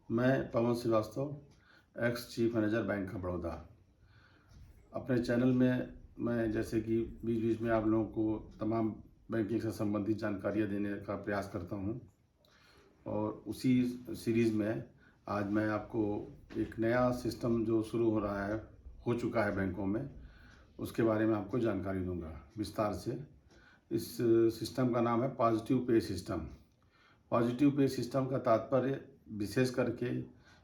मैं Pawan Shrivastava, ex chief manager bank of Baroda. अपने channel में मैं जैसे कि बीच बीच में आप लोगों को तमाम बैंकिंग से संबंधित जानकारियाँ देने का प्रयास करता हूँ और उसी सीरीज़ में आज मैं आपको एक नया सिस्टम जो शुरू हो चुका है बैंकों में, उसके बारे में आपको जानकारी दूंगा विस्तार से। इस सिस्टम का नाम है positive pay system. Positive pay system का तात्पर्य विशेष करके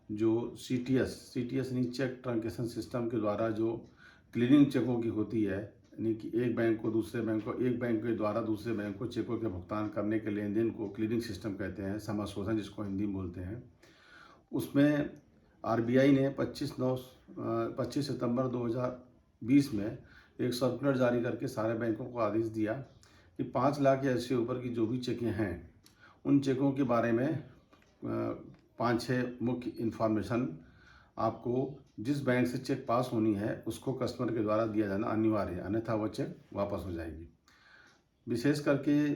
जो सीटीएस यानी चेक ट्रांजेक्शन सिस्टम के द्वारा जो क्लियरिंग चेकों की होती है, यानी कि एक बैंक के द्वारा दूसरे बैंक को चेकों के भुगतान करने के लेन देन को क्लियरिंग सिस्टम कहते हैं, समाशोधन जिसको हिंदी में बोलते हैं। उसमें आरबीआई ने 25 सितंबर 2020 में एक सर्कुलर जारी करके सारे बैंकों को आदेश दिया कि 5 लाख या इससे ऊपर की जो भी चेकें हैं, उन चेकों के बारे में 5-6 मुख्य इन्फॉर्मेशन आपको जिस बैंक से चेक पास होनी है उसको कस्टमर के द्वारा दिया जाना अनिवार्य है, अन्यथा वो चेक वापस हो जाएगी। विशेष करके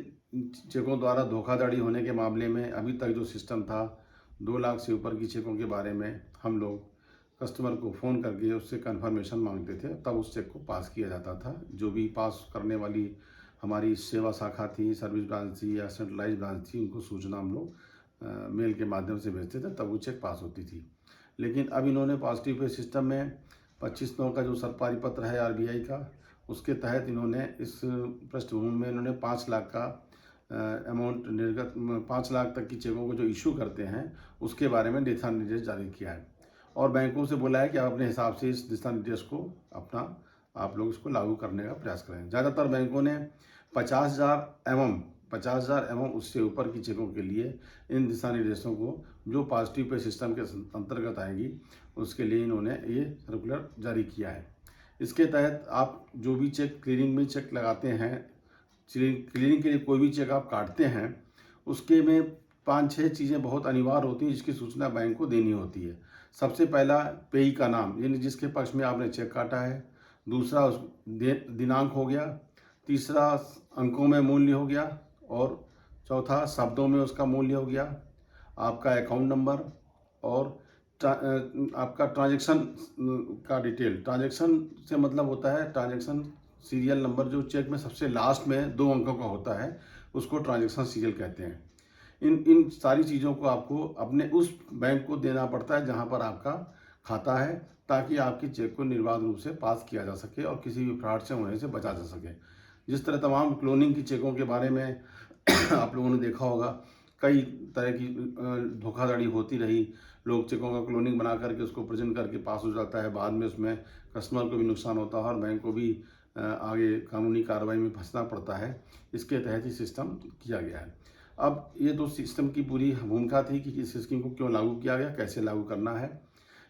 चेकों द्वारा धोखाधड़ी होने के मामले में अभी तक जो सिस्टम था, 2 लाख से ऊपर की चेकों के बारे में हम लोग कस्टमर को फ़ोन करके उससे कन्फर्मेशन मांगते थे, तब उस चेक को पास किया जाता था। जो भी पास करने वाली हमारी सेवा शाखा थी, सर्विस ब्रांच थी या सेंट्रलाइज ब्रांच थी, उनको सूचना हम लोग मेल के माध्यम से भेजते थे, तब वो चेक पास होती थी। लेकिन अब इन्होंने पॉजिटिव पे सिस्टम में 25/9 का जो सरकारी पत्र है आरबीआई का, उसके तहत इन्होंने इस पृष्ठभूमि में इन्होंने 5 लाख का अमाउंट निर्गत 5 लाख तक की चेकों को जो इशू करते हैं उसके बारे में दिशा निर्देश जारी किया है और बैंकों से बोला है कि आप अपने हिसाब से इस दिशा निर्देश को आप लोग इसको लागू करने का प्रयास करें। ज़्यादातर बैंकों ने 50,000 एवं उससे ऊपर की चेकों के लिए इन दिशा निर्देशों को जो पॉजिटिव पे सिस्टम के अंतर्गत आएंगी उसके लिए इन्होंने ये सर्कुलर जारी किया है। इसके तहत आप जो भी चेक क्लियरिंग में चेक लगाते हैं, क्लियरिंग के लिए कोई भी चेक आप काटते हैं, उसके में 5-6 चीज़ें बहुत अनिवार्य होती हैं जिसकी सूचना बैंक को देनी होती है। सबसे पहला पेई का नाम, यानी जिसके पक्ष में आपने चेक काटा है। दूसरा दिनांक हो गया। तीसरा अंकों में मूल्य हो गया और चौथा शब्दों में उसका मूल्य हो गया। आपका अकाउंट नंबर और आपका ट्रांजैक्शन का डिटेल। ट्रांजैक्शन से मतलब होता है ट्रांजैक्शन सीरियल नंबर, जो चेक में सबसे लास्ट में 2 अंकों का होता है, उसको ट्रांजैक्शन सीरियल कहते हैं। इन सारी चीज़ों को आपको अपने उस बैंक को देना पड़ता है जहां पर आपका खाता है, ताकि आपकी चेक को निर्बाध रूप से पास किया जा सके और किसी भी फ्रॉड से होने से बचा जा सके। जिस तरह तमाम क्लोनिंग की चेकों के बारे में आप लोगों ने देखा होगा, कई तरह की धोखाधड़ी होती रही। लोग चेकों का क्लोनिंग बना करके उसको प्रेजेंट करके पास हो जाता है, बाद में उसमें कस्टमर को भी नुकसान होता है और बैंक को भी आगे कानूनी कार्रवाई में फंसना पड़ता है। इसके तहत ही सिस्टम किया गया है। अब ये तो सिस्टम की पूरी भूमिका थी कि इस स्कीम को क्यों लागू किया गया, कैसे लागू करना है,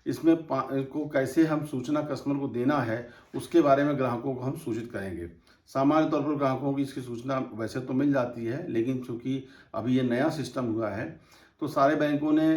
इसमें को कैसे हम सूचना कस्टमर को देना है, उसके बारे में ग्राहकों को हम सूचित करेंगे। सामान्य तौर पर ग्राहकों की इसकी सूचना वैसे तो मिल जाती है, लेकिन चूंकि अभी ये नया सिस्टम हुआ है तो सारे बैंकों ने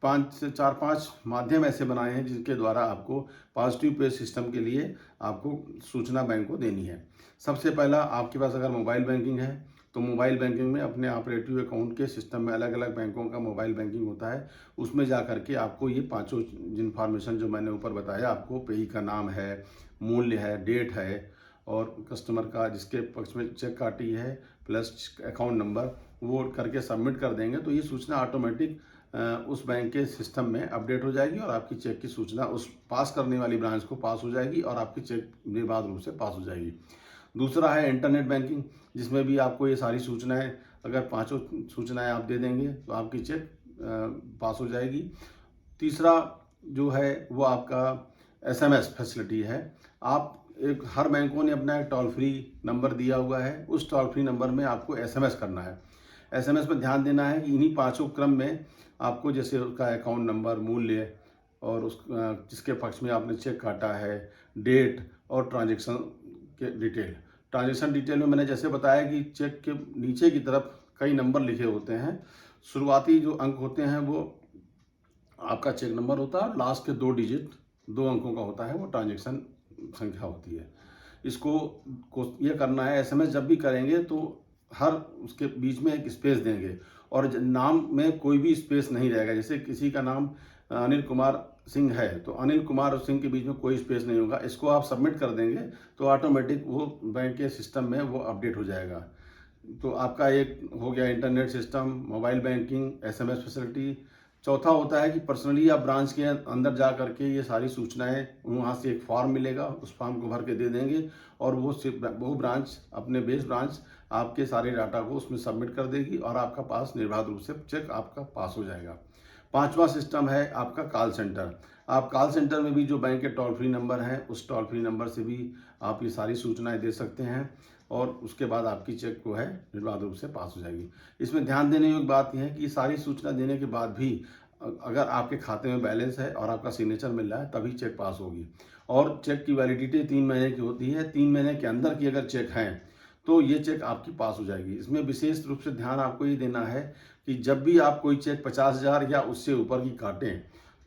4-5 माध्यम ऐसे बनाए हैं जिनके द्वारा आपको पॉजिटिव पे सिस्टम के लिए आपको सूचना बैंक को देनी है। सबसे पहला, आपके पास अगर मोबाइल बैंकिंग है तो मोबाइल बैंकिंग में अपने ऑपरेटिव अकाउंट के सिस्टम में अलग अलग बैंकों का मोबाइल बैंकिंग होता है, उसमें जा करके आपको ये 5 इन्फॉर्मेशन जो मैंने ऊपर बताया, आपको पेई का नाम है, मूल्य है, डेट है और कस्टमर का जिसके पक्ष में चेक काटी है प्लस अकाउंट नंबर, वो करके सबमिट कर देंगे तो ये सूचना ऑटोमेटिक उस बैंक के सिस्टम में अपडेट हो जाएगी और आपकी चेक की सूचना उस पास करने वाली ब्रांच को पास हो जाएगी और आपकी चेक निर्बाध रूप से पास हो जाएगी। दूसरा है इंटरनेट बैंकिंग, जिसमें भी आपको ये सारी सूचनाएं, अगर 5 सूचनाएं आप दे देंगे तो आपकी चेक पास हो जाएगी। तीसरा जो है वो आपका एसएमएस फैसिलिटी है। आप हर बैंकों ने अपना एक टोल फ्री नंबर दिया हुआ है, उस टोल फ्री नंबर में आपको एसएमएस करना है। एसएमएस में ध्यान देना है कि इन्हीं 5 क्रम में आपको, जैसे उसका अकाउंट नंबर, मूल्य और उस जिसके पक्ष में आपने चेक काटा है, डेट और ट्रांजैक्शन के डिटेल। ट्रांजैक्शन डिटेल में मैंने जैसे बताया कि चेक के नीचे की तरफ कई नंबर लिखे होते हैं। शुरुआती जो अंक होते हैं वो आपका चेक नंबर होता है, लास्ट के 2 डिजिट 2 अंकों का होता है, वो ट्रांजैक्शन संख्या होती है। इसको ये करना है, एसएमएस जब भी करेंगे तो हर उसके बीच में एक स्पेस देंगे और नाम में कोई भी स्पेस नहीं रहेगा। जैसे किसी का नाम अनिल कुमार सिंह है तो अनिल कुमार और सिंह के बीच में कोई स्पेस नहीं होगा। इसको आप सबमिट कर देंगे तो ऑटोमेटिक वो बैंक के सिस्टम में वो अपडेट हो जाएगा। तो आपका एक हो गया internet system, mobile banking, SMS facility. चौथा होता है कि पर्सनली आप ब्रांच के अंदर जा करके ये सारी सूचनाएं, वहाँ से एक फॉर्म मिलेगा, उस फॉर्म को भर के दे देंगे और वो ब्रांच अपने बेस ब्रांच आपके सारे डाटा को उसमें सबमिट कर देगी और आपका पास निर्बाध रूप से चेक आपका पास हो जाएगा। पांचवा सिस्टम है आपका कॉल सेंटर। आप कॉल सेंटर में भी जो बैंक के टोल फ्री नंबर हैं उस टोल फ्री नंबर से भी आप ये सारी सूचनाएं दे सकते हैं और उसके बाद आपकी चेक को है निर्बाध रूप से पास हो जाएगी। इसमें ध्यान देने योग्य बात यह है कि सारी सूचना देने के बाद भी अगर आपके खाते में बैलेंस है और आपका सिग्नेचर मिल रहा है तभी चेक पास होगी। और चेक की वैलिडिटी 3 महीने की होती है। 3 महीने के अंदर की अगर चेक हैं तो ये चेक आपकी पास हो जाएगी। इसमें विशेष रूप से ध्यान आपको ये देना है कि जब भी आप कोई चेक 50,000 या उससे ऊपर की काटें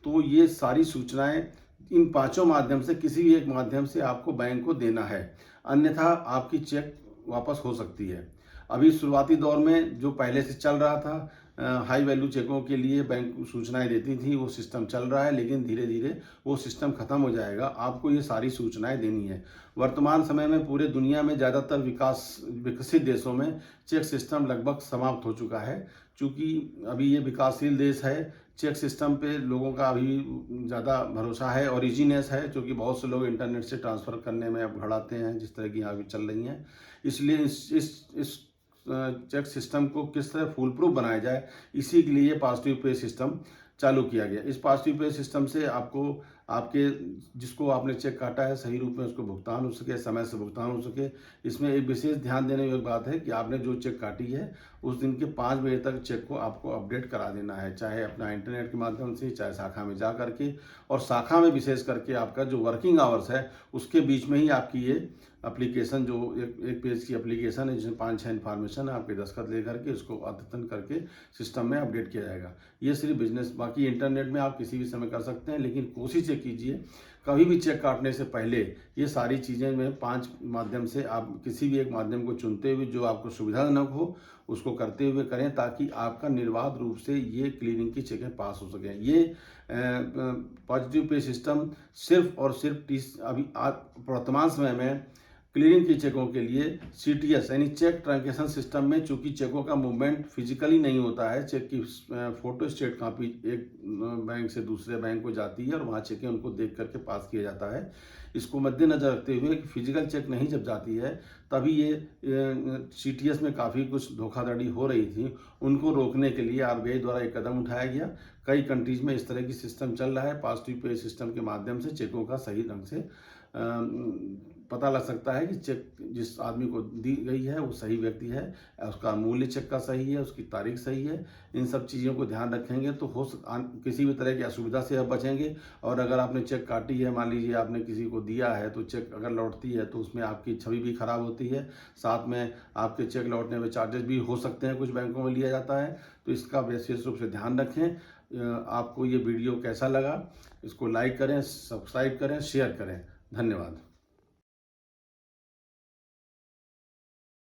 तो ये सारी सूचनाएं इन पांचों माध्यम से किसी भी एक माध्यम से आपको बैंक को देना है, अन्यथा आपकी चेक वापस हो सकती है। अभी शुरुआती दौर में जो पहले से चल रहा था, हाई वैल्यू चेकों के लिए बैंक सूचनाएं देती थी, वो सिस्टम चल रहा है, लेकिन धीरे धीरे वो सिस्टम खत्म हो जाएगा। आपको ये सारी सूचनाएं देनी है। वर्तमान समय में पूरे दुनिया में ज़्यादातर विकसित देशों में चेक सिस्टम लगभग समाप्त हो चुका है। चूँकि अभी ये विकासशील देश है, चेक सिस्टम पे लोगों का अभी ज़्यादा भरोसा है और ईजीनेस है, क्योंकि बहुत से लोग इंटरनेट से ट्रांसफ़र करने में अब घबराते हैं, जिस तरह की यहाँ भी चल रही हैं। इसलिए इस चेक सिस्टम को किस तरह फुल प्रूफ बनाया जाए, इसी के लिए पॉजिटिव पे सिस्टम चालू किया गया। इस पॉजिटिव पे सिस्टम से आपको आपके जिसको आपने चेक काटा है सही रूप में उसको भुगतान हो सके, समय से भुगतान हो सके। इसमें एक विशेष ध्यान देने योग्य बात है कि आपने जो चेक काटी है उस दिन के 5 बजे तक चेक को आपको अपडेट करा देना है, चाहे अपना इंटरनेट के माध्यम से, चाहे शाखा में जा करके। और शाखा में विशेष करके आपका जो वर्किंग आवर्स है उसके बीच में ही आपकी ये एप्लीकेशन, जो एक पेज की एप्लीकेशन है जिसमें 5-6 इन्फॉर्मेशन है, आपके दस्तखत ले करके उसको अद्यतन करके सिस्टम में अपडेट किया जाएगा। ये सिर्फ बिजनेस, बाकी इंटरनेट में आप किसी भी समय कर सकते हैं, लेकिन कोशिश ये कीजिए कभी भी चेक काटने से पहले ये सारी चीज़ें में 5 माध्यम से आप किसी भी एक माध्यम को चुनते हुए जो आपको सुविधाजनक हो उसको करते हुए करें, ताकि आपका निर्बाध रूप से ये क्लीनिंग की चेकें पास हो सकें। ये पॉजिटिव पे सिस्टम सिर्फ और सिर्फ अभी वर्तमान समय में क्लियरिंग की चेकों के लिए CTS यानी चेक ट्रांजैक्शन सिस्टम में, चूंकि चेकों का मूवमेंट फिजिकली नहीं होता है, चेक की फोटो स्टेट कॉपी एक बैंक से दूसरे बैंक को जाती है और वहाँ चेकें उनको देख करके पास किया जाता है। इसको मद्देनजर रखते हुए कि फिजिकल चेक नहीं जब जाती है तभी ये CTS में काफ़ी कुछ धोखाधड़ी हो रही थी, उनको रोकने के लिए RBI द्वारा एक कदम उठाया गया। कई कंट्रीज में इस तरह की सिस्टम चल रहा है। पॉजिटिव पे सिस्टम के माध्यम से चेकों का सही ढंग से पता लग सकता है कि चेक जिस आदमी को दी गई है वो सही व्यक्ति है, उसका मूल्य चेक का सही है, उसकी तारीख सही है। इन सब चीज़ों को ध्यान रखेंगे तो किसी भी तरह की असुविधा से आप बचेंगे। और अगर आपने चेक काटी है, मान लीजिए आपने किसी को दिया है, तो चेक अगर लौटती है तो उसमें आपकी छवि भी खराब होती है, साथ में आपके चेक लौटने में चार्जेस भी हो सकते हैं, कुछ बैंकों में लिया जाता है। तो इसका विशेष रूप से ध्यान रखें। आपको ये वीडियो कैसा लगा, इसको लाइक करें, सब्सक्राइब करें, शेयर करें। धन्यवाद।